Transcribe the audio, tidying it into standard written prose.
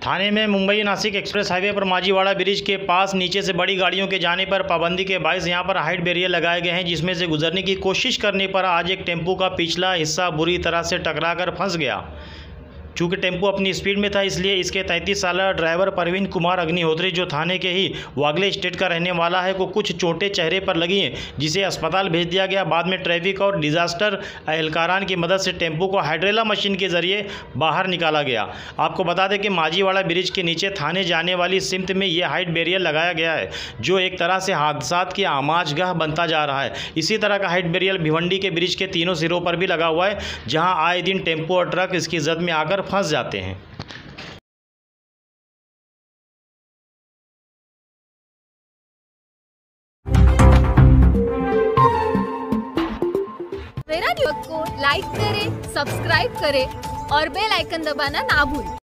थाने में Mumbai Nashik express highway पर Majiwada bridge के पास नीचे से बड़ी गाड़ियों के जाने पर पाबंदी के बायस यहां पर हाइट बैरियर लगाए गए हैं, जिसमें से गुजरने की कोशिश करने पर आज एक टेम्पो का पिछला हिस्सा बुरी तरह से टकराकर फंस गया। चूँकि टेम्पो अपनी स्पीड में था, इसलिए इसके 33 साल ड्राइवर परवीन कुमार अग्निहोत्री, जो थाने के ही वागले स्टेट का रहने वाला है, को कुछ चोटें चेहरे पर लगी हैं, जिसे अस्पताल भेज दिया गया। बाद में ट्रैफिक और डिजास्टर एहलकारान की मदद से टेम्पो को हाइड्रेला मशीन के जरिए बाहर निकाला गया। आपको बता दें कि माजीवाड़ा ब्रिज के नीचे थाने जाने वाली सिमत में ये हाइट बैरियर लगाया गया है, जो एक तरह से हादसात की आमाजगाह बनता जा रहा है। इसी तरह का हाइट बैरियर भिवंडी के ब्रिज के तीनों सिरों पर भी लगा हुआ है, जहाँ आए दिन टेम्पो और ट्रक इसकी जद में आकर फंस जाते हैं। मेरा न्यूज़ को लाइक करें, सब्सक्राइब करें और बेल आइकन दबाना ना भूलें।